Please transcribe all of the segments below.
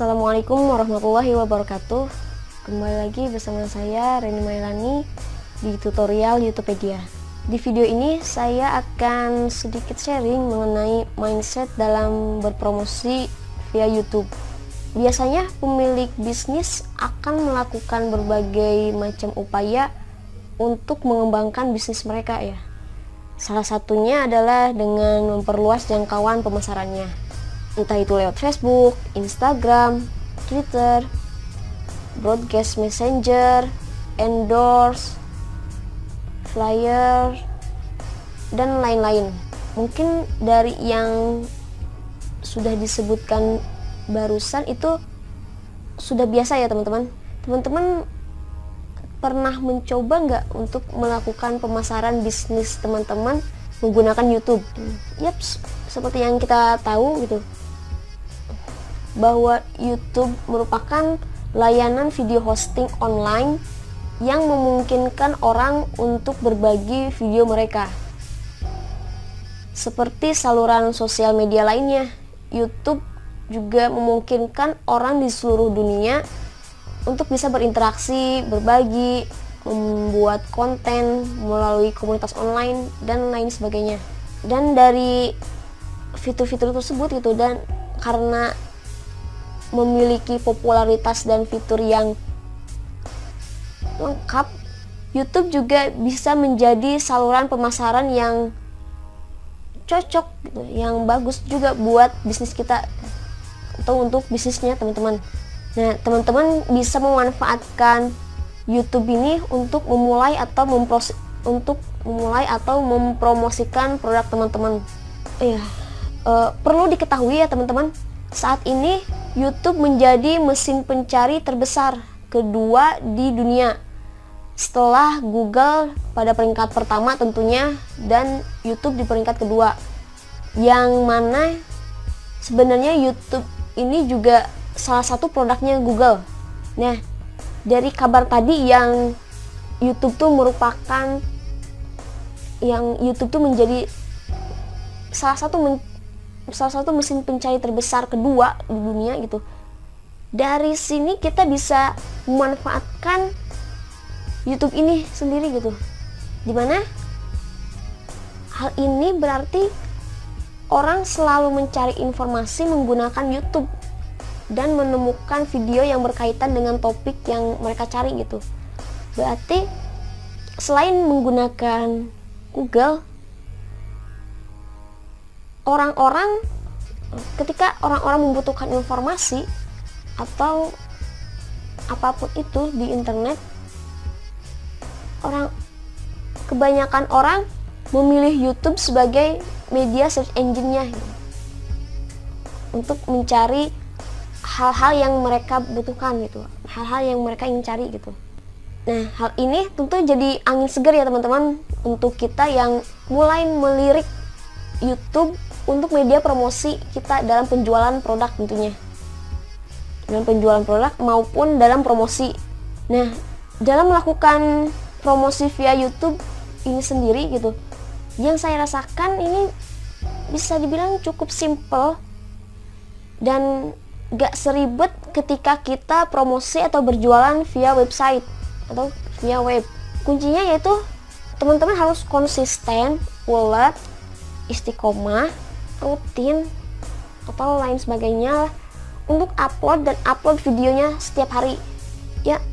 Assalamualaikum warahmatullahi wabarakatuh. Kembali lagi bersama saya Reni Mailani di tutorial Youtubepedia. Di video ini saya akan sedikit sharing mengenai mindset dalam berpromosi via YouTube. Biasanya pemilik bisnis akan melakukan berbagai macam upaya untuk mengembangkan bisnis mereka ya. Salah satunya adalah dengan memperluas jangkauan pemasarannya. Entah itu lewat Facebook, Instagram, Twitter, broadcast messenger, endorse, flyer, dan lain-lain. Mungkin dari yang sudah disebutkan barusan itu sudah biasa ya teman-teman. Teman-teman pernah mencoba nggak untuk melakukan pemasaran bisnis teman-teman menggunakan YouTube? Yaps, seperti yang kita tahu gitu, bahwa YouTube merupakan layanan video hosting online yang memungkinkan orang untuk berbagi video mereka. Seperti saluran sosial media lainnya, YouTube juga memungkinkan orang di seluruh dunia untuk bisa berinteraksi, berbagi, membuat konten melalui komunitas online, dan lain sebagainya. Dan dari fitur-fitur tersebut gitu, dan karena memiliki popularitas dan fitur yang lengkap, YouTube juga bisa menjadi saluran pemasaran yang cocok gitu, yang bagus juga buat bisnis kita atau untuk bisnisnya teman-teman. Nah, teman-teman bisa memanfaatkan YouTube ini untuk memulai atau mempromosikan produk teman-teman. Perlu diketahui ya teman-teman, saat ini YouTube menjadi mesin pencari terbesar kedua di dunia setelah Google pada peringkat pertama tentunya, dan YouTube di peringkat kedua, yang mana sebenarnya YouTube ini juga salah satu produknya Google. Nah, dari kabar tadi yang YouTube tuh menjadi salah satu mesin pencari terbesar kedua di dunia gitu. Dari sini kita bisa memanfaatkan YouTube ini sendiri gitu. Dimana hal ini berarti orang selalu mencari informasi menggunakan YouTube dan menemukan video yang berkaitan dengan topik yang mereka cari gitu. Berarti selain menggunakan Google, ketika orang-orang membutuhkan informasi atau apapun itu di internet, kebanyakan orang memilih YouTube sebagai media search engine-nya gitu, untuk mencari hal-hal yang mereka butuhkan gitu, hal-hal yang mereka ingin cari gitu. Nah, hal ini tentu jadi angin segar ya teman-teman untuk kita yang mulai melirik YouTube untuk media promosi kita dalam penjualan produk tentunya, dalam penjualan produk maupun dalam promosi. Nah, dalam melakukan promosi via YouTube ini sendiri gitu, yang saya rasakan ini bisa dibilang cukup simple dan gak seribet ketika kita promosi atau berjualan via website atau via web. Kuncinya yaitu teman-teman harus konsisten, ulet, istiqomah, rutin, atau lain sebagainya untuk upload videonya setiap hari. Ya,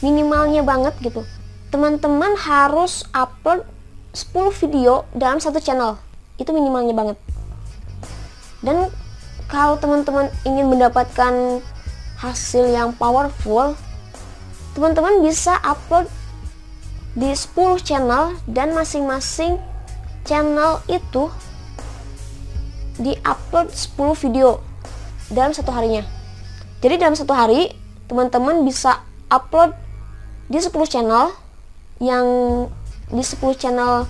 minimalnya banget gitu. Teman-teman harus upload 10 video dalam satu channel. Itu minimalnya banget. Dan kalau teman-teman ingin mendapatkan hasil yang powerful, teman-teman bisa upload di 10 channel, dan masing-masing channel itu di-upload 10 video dalam satu harinya. Jadi dalam satu hari teman-teman bisa upload di 10 channel, yang di 10 channel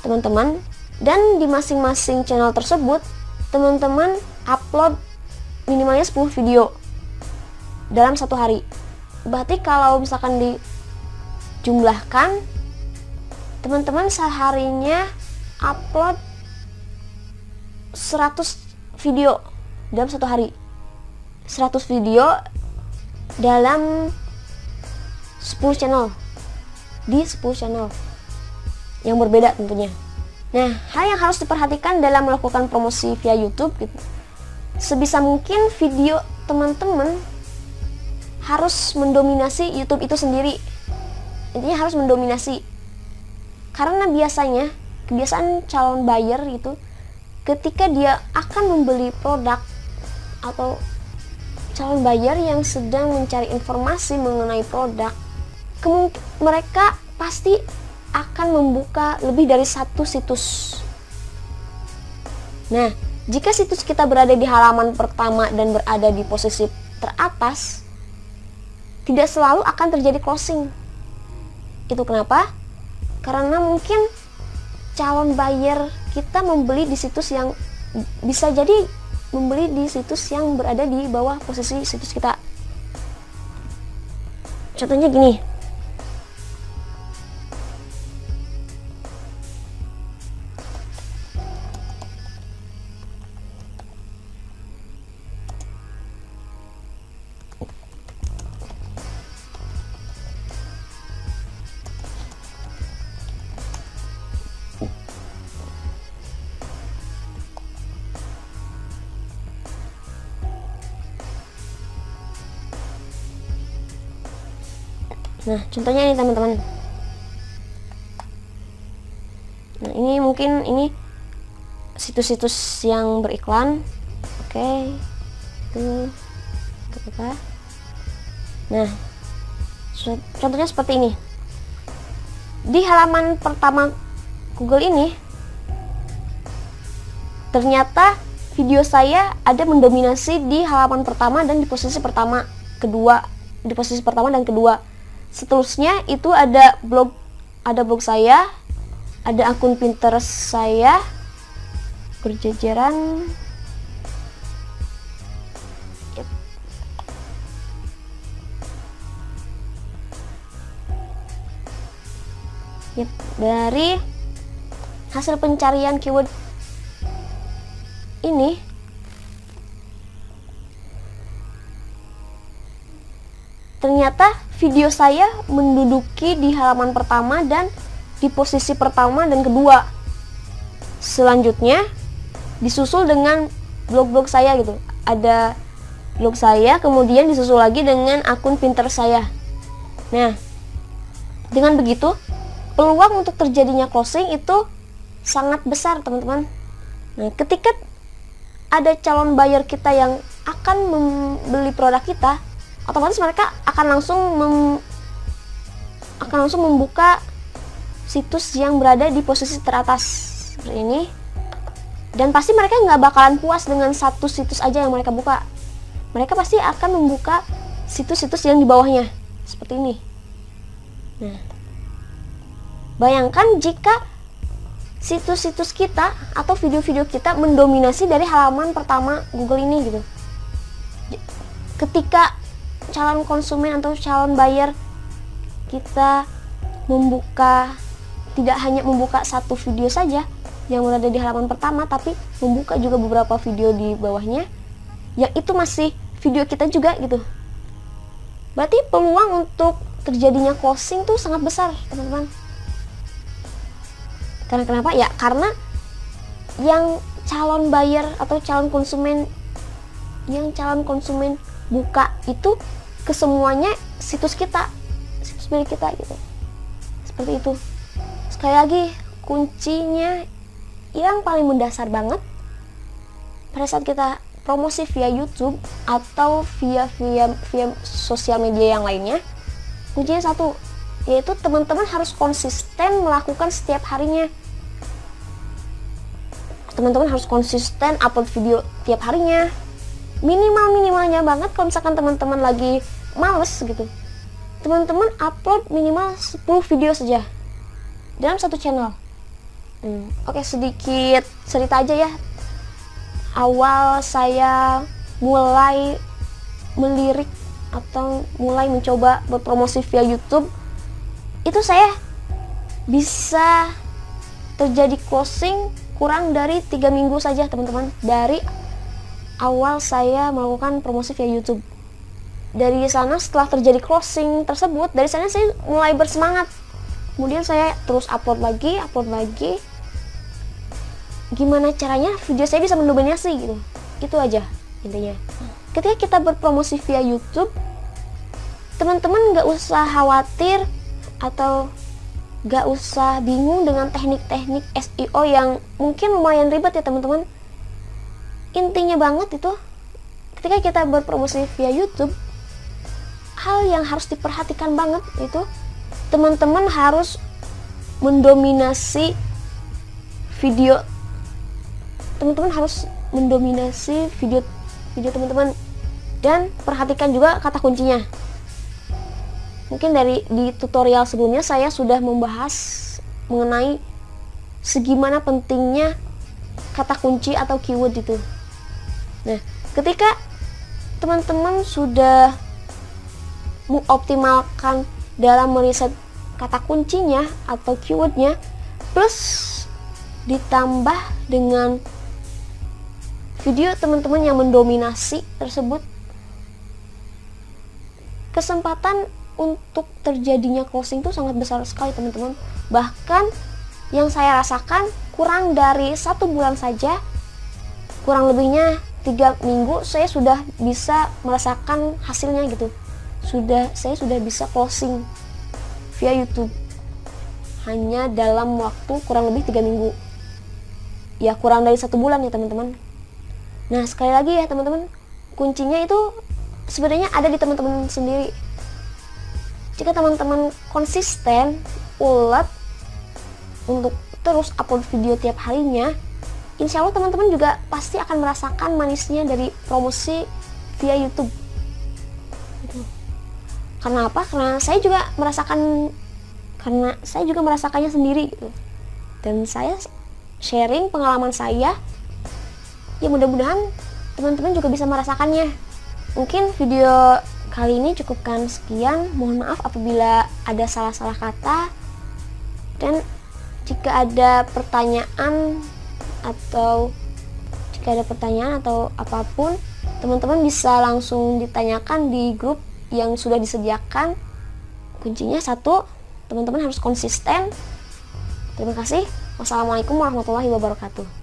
teman-teman, dan di masing-masing channel tersebut teman-teman upload minimalnya 10 video dalam satu hari. Berarti kalau misalkan dijumlahkan, teman-teman seharinya upload 100 video dalam satu hari. 100 video dalam 10 channel, di 10 channel yang berbeda tentunya. Nah, hal yang harus diperhatikan dalam melakukan promosi via YouTube gitu, sebisa mungkin video teman-teman harus mendominasi YouTube itu sendiri. Intinya harus mendominasi, karena biasanya kebiasaan calon buyer itu ketika dia akan membeli produk atau calon buyer yang sedang mencari informasi mengenai produk, mereka pasti akan membuka lebih dari satu situs. Nah, jika situs kita berada di halaman pertama dan berada di posisi teratas, tidak selalu akan terjadi closing. Itu kenapa? Karena mungkin calon buyer kita membeli di situs yang bisa jadi membeli di situs yang berada di bawah posisi situs kita. Contohnya gini. Nah, contohnya ini teman-teman. Nah, ini mungkin ini situs-situs yang beriklan. Oke. Itu apa? Nah, contohnya seperti ini. Di halaman pertama Google ini, ternyata video saya ada mendominasi di halaman pertama dan di posisi pertama, kedua, di posisi pertama dan kedua. Seterusnya itu ada blog saya, ada akun Pinterest saya berjejeran. Yep. Dari hasil pencarian keyword ini, ternyata video saya menduduki di halaman pertama dan di posisi pertama dan kedua. Selanjutnya disusul dengan blog-blog saya gitu. Ada blog saya, kemudian disusul lagi dengan akun Pinterest saya. Nah, dengan begitu peluang untuk terjadinya closing itu sangat besar, teman-teman. Nah, ketika ada calon buyer kita yang akan membeli produk kita, otomatis mereka akan langsung membuka situs yang berada di posisi teratas seperti ini, dan pasti mereka nggak bakalan puas dengan satu situs aja yang mereka buka. Mereka pasti akan membuka situs-situs yang di bawahnya seperti ini. Nah, bayangkan jika situs-situs kita atau video-video kita mendominasi dari halaman pertama Google ini gitu. Ketika calon konsumen atau calon buyer kita tidak hanya membuka satu video saja yang berada di halaman pertama, tapi membuka juga beberapa video di bawahnya yang itu masih video kita juga gitu. Berarti peluang untuk terjadinya closing tuh sangat besar, teman-teman. Karena kenapa? Ya karena yang calon buyer atau calon konsumen buka itu kesemuanya situs kita, situs milik kita gitu. Seperti itu. Sekali lagi, kuncinya yang paling mendasar banget pada saat kita promosi via YouTube atau via sosial media yang lainnya, kuncinya satu, yaitu teman-teman harus konsisten melakukan setiap harinya. Teman-teman harus konsisten upload video tiap harinya. Minimalnya banget kalau misalkan teman-teman lagi males gitu, teman-teman upload minimal 10 video saja dalam satu channel. Oke, sedikit cerita aja ya. Awal saya mulai melirik atau mulai mencoba berpromosi via YouTube, itu saya bisa terjadi closing kurang dari 3 minggu saja, teman-teman. Dari awal saya melakukan promosi via YouTube. Dari sana setelah terjadi closing tersebut, dari sana saya mulai bersemangat. Kemudian saya terus upload lagi. Gimana caranya video saya bisa mendominasi gitu. Itu aja intinya. Ketika kita berpromosi via YouTube, teman-teman gak usah khawatir atau gak usah bingung dengan teknik-teknik SEO yang mungkin lumayan ribet ya teman-teman. Intinya banget itu, ketika kita berpromosi via YouTube, hal yang harus diperhatikan banget itu teman-teman harus mendominasi video. Teman-teman harus mendominasi video teman-teman, dan perhatikan juga kata kuncinya. Mungkin di tutorial sebelumnya saya sudah membahas mengenai segimana pentingnya kata kunci atau keyword itu. Nah, ketika teman-teman sudah mengoptimalkan dalam meriset kata kuncinya atau keywordnya, plus ditambah dengan video teman-teman yang mendominasi tersebut, kesempatan untuk terjadinya closing itu sangat besar sekali teman-teman. Bahkan yang saya rasakan kurang dari 1 bulan saja, kurang lebihnya 3 minggu, saya sudah bisa merasakan hasilnya gitu. Saya sudah bisa closing via YouTube hanya dalam waktu kurang lebih 3 minggu. Ya kurang dari 1 bulan ya teman-teman. Nah, sekali lagi ya teman-teman, kuncinya itu sebenarnya ada di teman-teman sendiri. Jika teman-teman konsisten, ulet untuk terus upload video tiap harinya, insya Allah teman-teman juga pasti akan merasakan manisnya dari promosi via YouTube. Gitu. Karena apa? Karena saya juga merasakannya sendiri gitu. Dan saya sharing pengalaman saya. Ya mudah-mudahan teman-teman juga bisa merasakannya. Mungkin video kali ini cukupkan sekian. Mohon maaf apabila ada salah-salah kata. Dan jika ada pertanyaan atau apapun, teman-teman bisa langsung ditanyakan di grup yang sudah disediakan. Kuncinya 1, teman-teman harus konsisten. Terima kasih. Wassalamualaikum warahmatullahi wabarakatuh.